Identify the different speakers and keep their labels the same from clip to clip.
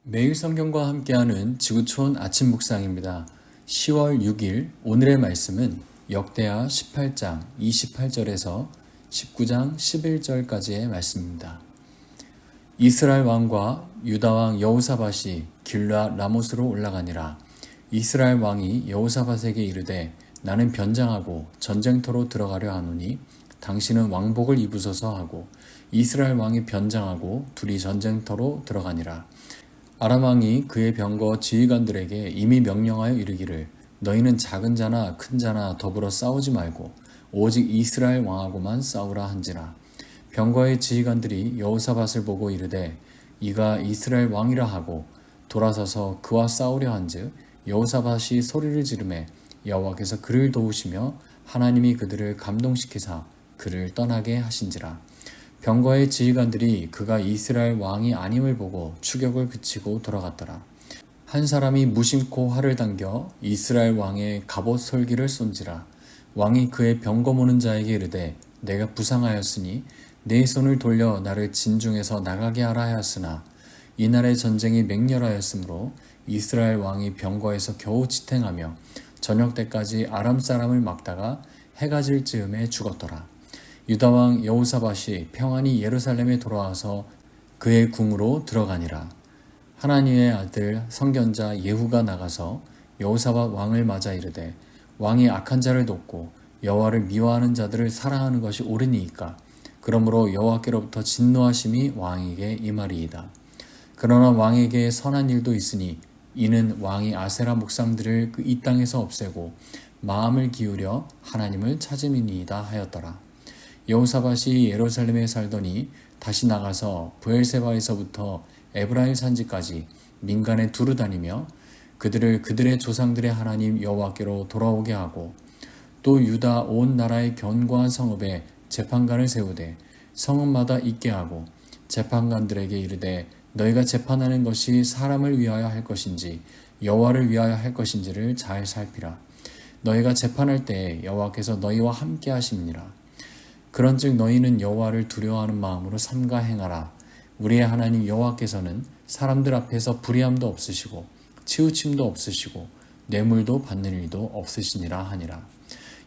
Speaker 1: 매일 성경과 함께하는 지구촌 아침 묵상입니다. 10월 6일 오늘의 말씀은 역대하 18장 28절에서 19장 11절까지의 말씀입니다. 이스라엘 왕과 유다 왕 여호사밧이 길르앗 라못으로 올라가니라. 이스라엘 왕이 여호사밧에게 이르되 나는 변장하고 전쟁터로 들어가려 하노니 당신은 왕복을 입으소서 하고 이스라엘 왕이 변장하고 둘이 전쟁터로 들어가니라. 아람 왕이 그의 병거 지휘관들에게 이미 명령하여 이르기를 너희는 작은 자나 큰 자나 더불어 싸우지 말고 오직 이스라엘 왕하고만 싸우라 한지라. 병거의 지휘관들이 여호사밧을 보고 이르되 이가 이스라엘 왕이라 하고 돌아서서 그와 싸우려 한즉 여호사밧이 소리를 지르매 여호와께서 그를 도우시며 하나님이 그들을 감동시키사 그를 떠나게 하신지라. 병거의 지휘관들이 그가 이스라엘 왕이 아님을 보고 추격을 그치고 돌아갔더라. 한 사람이 무심코 활을 당겨 이스라엘 왕의 갑옷 솔기를 쏜지라. 왕이 그의 병거 모는 자에게 이르되 내가 부상하였으니 내 손을 돌려 나를 진중에서 나가게 하라 하였으나 이날의 전쟁이 맹렬하였으므로 이스라엘 왕이 병거에서 겨우 지탱하며 저녁 때까지 아람 사람을 막다가 해가 질 즈음에 죽었더라. 유다 왕 여호사밧이 평안히 예루살렘에 돌아와서 그의 궁으로 들어가니라. 하나님의 아들 선견자 예후가 나가서 여호사밧 왕을 맞아 이르되 왕이 악한 자를 돕고 여호와를 미워하는 자들을 사랑하는 것이 옳으니이까 그러므로 여호와께로부터 진노하심이 왕에게 임하리이다. 그러나 왕에게 선한 일도 있으니 이는 왕이 아세라 목상들을 이 땅에서 없애고 마음을 기울여 하나님을 찾음이니이다 하였더라. 여호사밧이 예루살렘에 살더니 다시 나가서 브엘세바에서부터 에브라임 산지까지 민간에 두루 다니며 그들을 그들의 조상들의 하나님 여호와께로 돌아오게 하고 또 유다 온 나라의 견고한 성읍에 재판관을 세우되 성읍마다 있게 하고 재판관들에게 이르되 너희가 재판하는 것이 사람을 위하여 할 것인지 여호와를 위하여 할 것인지를 잘 살피라. 너희가 재판할 때에 여호와께서 너희와 함께 하심니라. 그런즉 너희는 여호와를 두려워하는 마음으로 삼가 행하라. 우리의 하나님 여호와께서는 사람들 앞에서 불의함도 없으시고 치우침도 없으시고 뇌물도 받는 일도 없으시니라 하니라.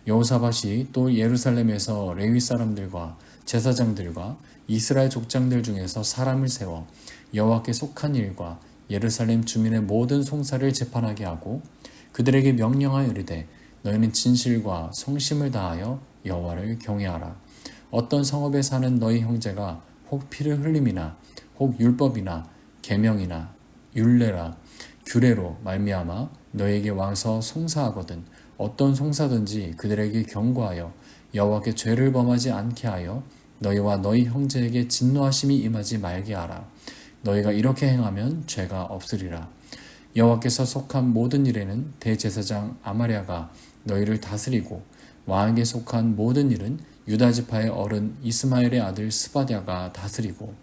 Speaker 1: 여호사밧이 또 예루살렘에서 레위 사람들과 제사장들과 이스라엘 족장들 중에서 사람을 세워 여호와께 속한 일과 예루살렘 주민의 모든 송사를 재판하게 하고 그들에게 명령하여 이르되 너희는 진실과 성심을 다하여 여호와를 경외하라. 어떤 성읍에 사는 너희 형제가 혹 피를 흘림이나 혹 율법이나 계명이나 율례라 규례로 말미암아 너희에게 와서 송사하거든 어떤 송사든지 그들에게 경고하여 여호와께 죄를 범하지 않게 하여 너희와 너희 형제에게 진노하심이 임하지 말게 하라. 너희가 이렇게 행하면 죄가 없으리라. 여호와께서 속한 모든 일에는 대제사장 아마랴가 너희를 다스리고 왕에게 속한 모든 일은 유다 지파의 어른 이스마엘의 아들 스바랴가 다스리고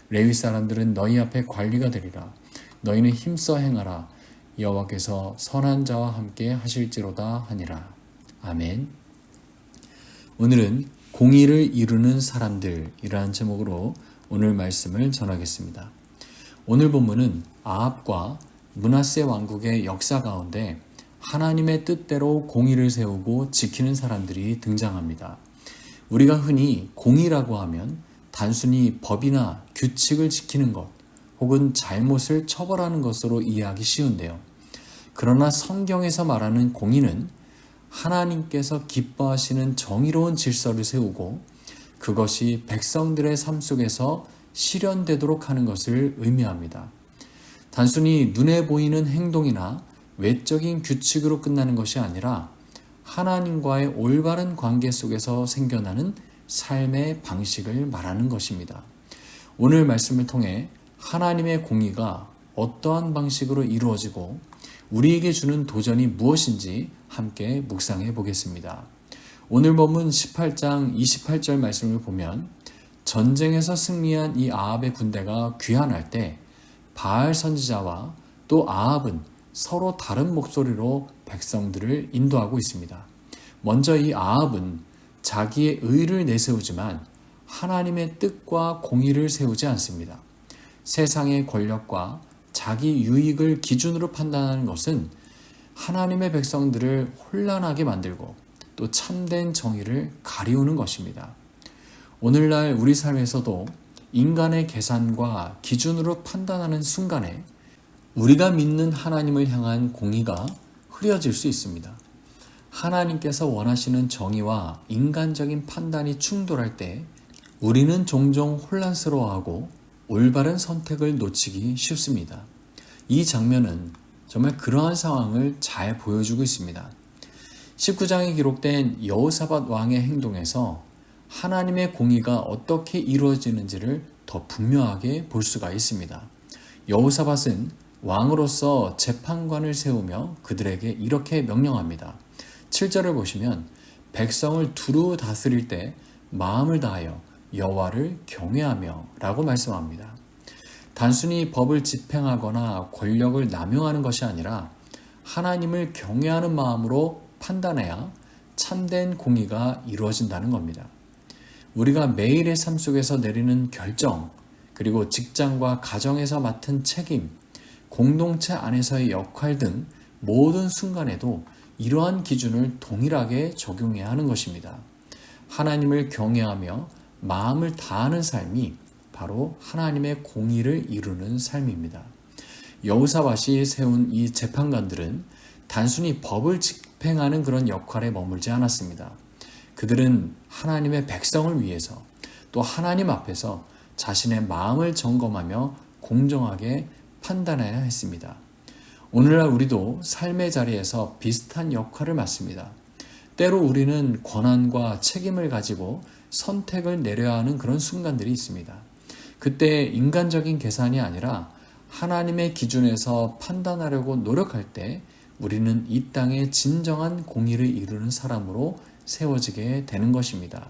Speaker 1: 레위 사람들은 너희 앞에 관리가 되리라. 너희는 힘써 행하라. 여호와께서 선한 자와 함께 하실지로다 하니라. 아멘. 오늘은 공의를 이루는 사람들이라는 제목으로 오늘 말씀을 전하겠습니다. 오늘 본문은 아합과 므낫세 왕국의 역사 가운데 하나님의 뜻대로 공의를 세우고 지키는 사람들이 등장합니다. 우리가 흔히 공의라고 하면 단순히 법이나 규칙을 지키는 것 혹은 잘못을 처벌하는 것으로 이해하기 쉬운데요. 그러나 성경에서 말하는 공의는 하나님께서 기뻐하시는 정의로운 질서를 세우고 그것이 백성들의 삶 속에서 실현되도록 하는 것을 의미합니다. 단순히 눈에 보이는 행동이나 외적인 규칙으로 끝나는 것이 아니라 하나님과의 올바른 관계 속에서 생겨나는 삶의 방식을 말하는 것입니다. 오늘 말씀을 통해 하나님의 공의가 어떠한 방식으로 이루어지고 우리에게 주는 도전이 무엇인지 함께 묵상해 보겠습니다. 오늘 본문 18장 28절 말씀을 보면 전쟁에서 승리한 이 아합의 군대가 귀환할 때 바알 선지자와 또 아합은 서로 다른 목소리로 백성들을 인도하고 있습니다. 먼저 이 아합은 자기의 의를 내세우지만 하나님의 뜻과 공의를 세우지 않습니다. 세상의 권력과 자기 유익을 기준으로 판단하는 것은 하나님의 백성들을 혼란하게 만들고 또 참된 정의를 가리우는 것입니다. 오늘날 우리 삶에서도 인간의 계산과 기준으로 판단하는 순간에 우리가 믿는 하나님을 향한 공의가 흐려질 수 있습니다. 하나님께서 원하시는 정의와 인간적인 판단이 충돌할 때 우리는 종종 혼란스러워하고 올바른 선택을 놓치기 쉽습니다. 이 장면은 정말 그러한 상황을 잘 보여주고 있습니다. 19장에 기록된 여호사밧 왕의 행동에서 하나님의 공의가 어떻게 이루어지는지를 더 분명하게 볼 수가 있습니다. 여호사밧은 왕으로서 재판관을 세우며 그들에게 이렇게 명령합니다. 7절을 보시면 백성을 두루 다스릴 때 마음을 다하여 여호와를 경외하며 라고 말씀합니다. 단순히 법을 집행하거나 권력을 남용하는 것이 아니라 하나님을 경외하는 마음으로 판단해야 참된 공의가 이루어진다는 겁니다. 우리가 매일의 삶 속에서 내리는 결정, 그리고 직장과 가정에서 맡은 책임, 공동체 안에서의 역할 등 모든 순간에도 이러한 기준을 동일하게 적용해야 하는 것입니다. 하나님을 경외하며 마음을 다하는 삶이 바로 하나님의 공의를 이루는 삶입니다. 여호사밧이 세운 이 재판관들은 단순히 법을 집행하는 그런 역할에 머물지 않았습니다. 그들은 하나님의 백성을 위해서 또 하나님 앞에서 자신의 마음을 점검하며 공정하게 판단해야 했습니다. 오늘날 우리도 삶의 자리에서 비슷한 역할을 맡습니다. 때로 우리는 권한과 책임을 가지고 선택을 내려야 하는 그런 순간들이 있습니다. 그때 인간적인 계산이 아니라 하나님의 기준에서 판단하려고 노력할 때 우리는 이 땅에 진정한 공의를 이루는 사람으로 세워지게 되는 것입니다.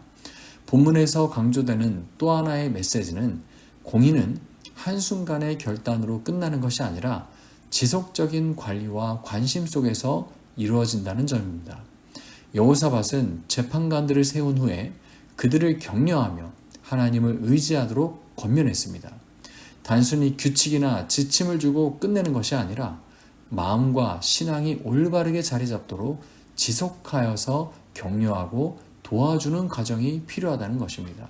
Speaker 1: 본문에서 강조되는 또 하나의 메시지는 공의는 한순간의 결단으로 끝나는 것이 아니라 지속적인 관리와 관심 속에서 이루어진다는 점입니다. 여호사밧은 재판관들을 세운 후에 그들을 격려하며 하나님을 의지하도록 권면했습니다. 단순히 규칙이나 지침을 주고 끝내는 것이 아니라 마음과 신앙이 올바르게 자리 잡도록 지속하여서 격려하고 도와주는 과정이 필요하다는 것입니다.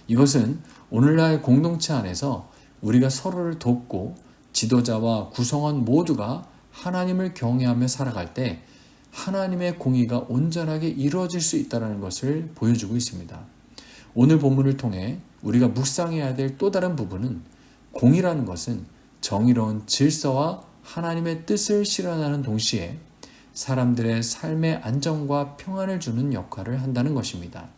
Speaker 1: 이것은 오늘날 공동체 안에서 우리가 서로를 돕고 지도자와 구성원 모두가 하나님을 경외하며 살아갈 때 하나님의 공의가 온전하게 이루어질 수 있다는 것을 보여주고 있습니다. 오늘 본문을 통해 우리가 묵상해야 될 또 다른 부분은 공의라는 것은 정의로운 질서와 하나님의 뜻을 실현하는 동시에 사람들의 삶의 안정과 평안을 주는 역할을 한다는 것입니다.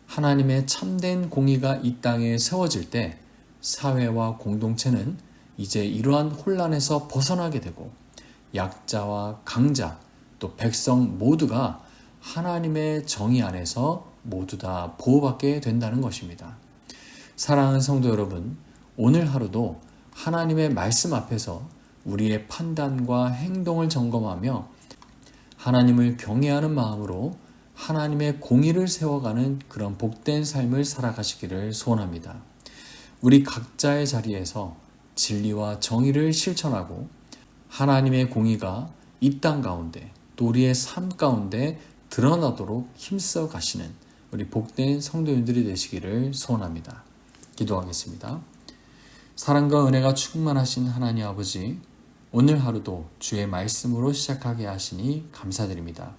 Speaker 1: 하나님의 참된 공의가 이 땅에 세워질 때 사회와 공동체는 이제 이러한 혼란에서 벗어나게 되고 약자와 강자 또 백성 모두가 하나님의 정의 안에서 모두 다 보호받게 된다는 것입니다. 사랑하는 성도 여러분, 오늘 하루도 하나님의 말씀 앞에서 우리의 판단과 행동을 점검하며 하나님을 경외하는 마음으로 하나님의 공의를 세워가는 그런 복된 삶을 살아가시기를 소원합니다. 우리 각자의 자리에서 진리와 정의를 실천하고 하나님의 공의가 이 땅 가운데 또 우리의 삶 가운데 드러나도록 힘써 가시는 우리 복된 성도님들이 되시기를 소원합니다. 기도하겠습니다. 사랑과 은혜가 충만하신 하나님 아버지, 오늘 하루도 주의 말씀으로 시작하게 하시니 감사드립니다.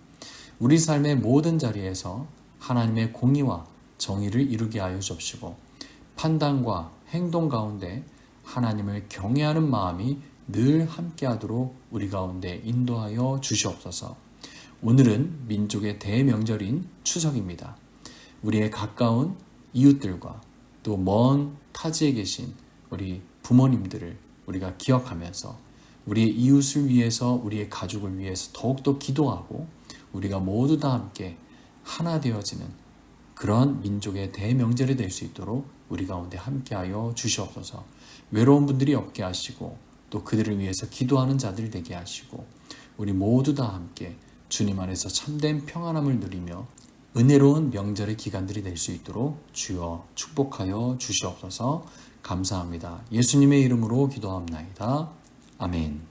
Speaker 1: 우리 삶의 모든 자리에서 하나님의 공의와 정의를 이루게 하여 주옵시고 판단과 행동 가운데 하나님을 경외하는 마음이 늘 함께하도록 우리 가운데 인도하여 주시옵소서. 오늘은 민족의 대명절인 추석입니다. 우리의 가까운 이웃들과 또 먼 타지에 계신 우리 부모님들을 우리가 기억하면서 우리의 이웃을 위해서 우리의 가족을 위해서 더욱더 기도하고 우리가 모두 다 함께 하나 되어지는 그런 민족의 대명절이 될 수 있도록 우리 가운데 함께하여 주시옵소서. 외로운 분들이 없게 하시고 또 그들을 위해서 기도하는 자들 되게 하시고 우리 모두 다 함께 주님 안에서 참된 평안함을 누리며 은혜로운 명절의 기간들이 될 수 있도록 주여 축복하여 주시옵소서. 감사합니다. 예수님의 이름으로 기도합나이다. 아멘.